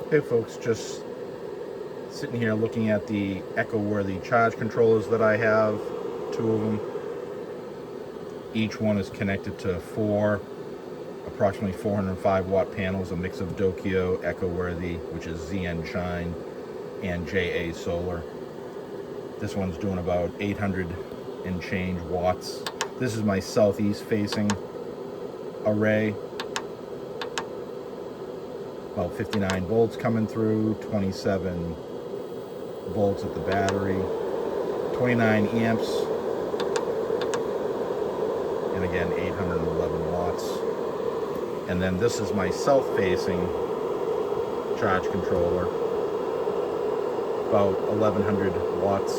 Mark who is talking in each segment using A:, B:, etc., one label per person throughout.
A: Hey folks, just sitting here looking at the EcoWorthy charge controllers that I have, two of them. Each one is connected to four approximately 405 watt panels, a mix of Dokyo, EcoWorthy, which is ZN Shine, and JA Solar. This one's doing about 800 and change watts. This is my southeast facing array. About 59 volts coming through, 27 volts at the battery, 29 amps, and again 811 watts. And then this is my south-facing charge controller, about 1100 watts.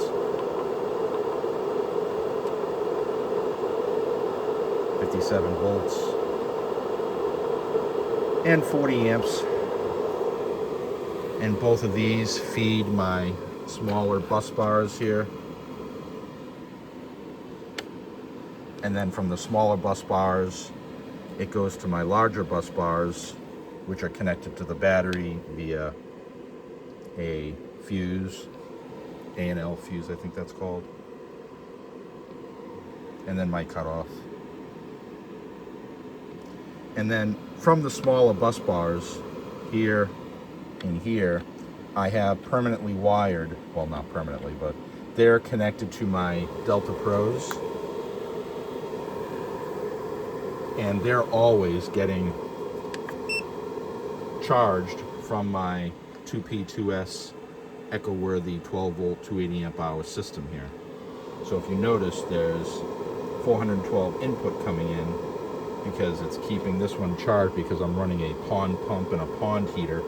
A: .57 volts and 40 amps. And both of these feed my smaller bus bars here. And then from the smaller bus bars, it goes to my larger bus bars, which are connected to the battery via a fuse, A&L fuse, I think that's called. And then my cutoff. And then from the smaller bus bars, here and here, I have permanently wired, well, not permanently, but they're connected to my Delta Pros. And they're always getting charged from my 2P2S EcoWorthy 12 volt 280 amp hour system here. So if you notice, there's 412 input coming in because it's keeping this one charged because I'm running a pond pump and a pond heater.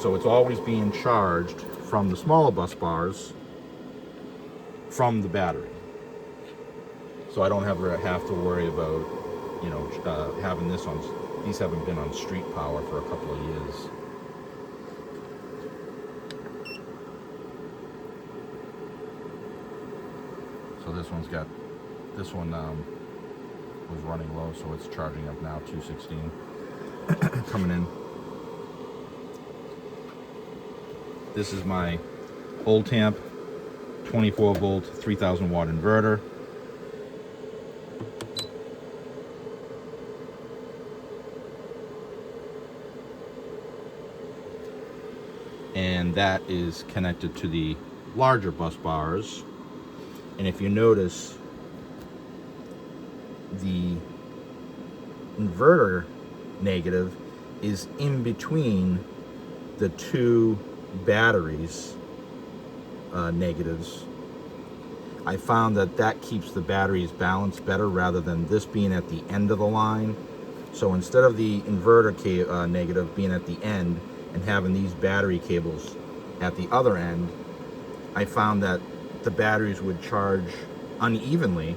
A: So it's always being charged from the smaller bus bars from the battery. So I don't ever have to worry about, having this on, these haven't been on street power for a couple of years. So this one was running low, so it's charging up now, 216 coming in. This is my old tamp 24 volt 3000 watt inverter. And that is connected to the larger bus bars. And if you notice, the inverter negative is in between the two batteries negatives. I found that keeps the batteries balanced better rather than this being at the end of the line. So instead of the inverter negative being at the end and having these battery cables at the other end, I found that the batteries would charge unevenly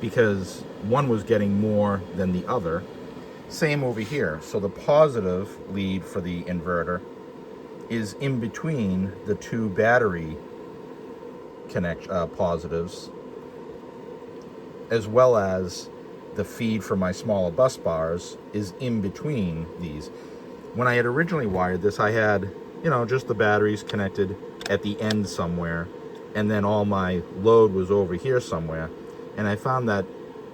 A: because one was getting more than the other. Same over here. So the positive lead for the inverter is in between the two battery positives, as well as the feed for my smaller bus bars is in between these. When I had originally wired this, I had, just the batteries connected at the end somewhere, and then all my load was over here somewhere. And I found that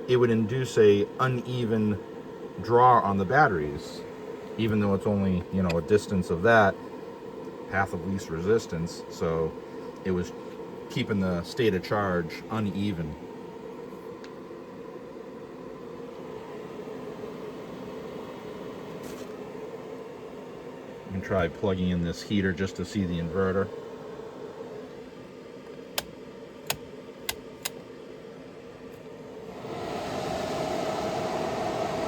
A: it would induce a uneven draw on the batteries, even though it's only, a distance of that, half of least resistance. So it was keeping the state of charge uneven. I'm gonna try plugging in this heater just to see the inverter.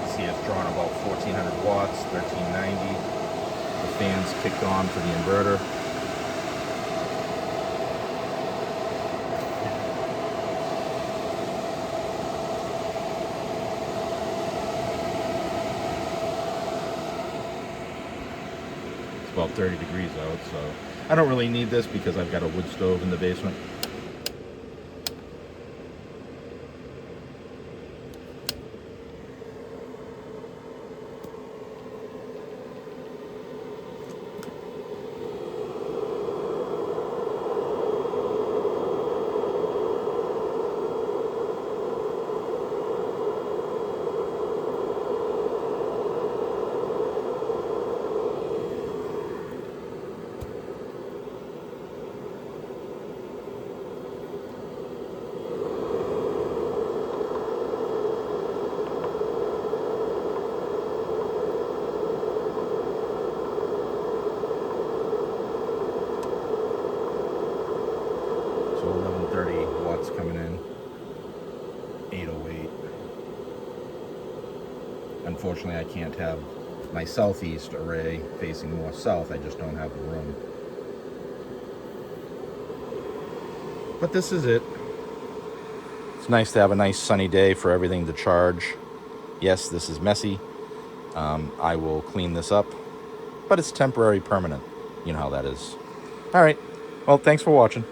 A: See, it's drawing about 1400 watts, 1390. The fans kicked on for the inverter. It's about 30 degrees out, so I don't really need this because I've got a wood stove in the basement. Unfortunately, I can't have my southeast array facing more south. I just don't have the room. But this is it. It's nice to have a nice sunny day for everything to charge. Yes, this is messy. I will clean this up, but it's temporary permanent. You know how that is. All right. Well, thanks for watching.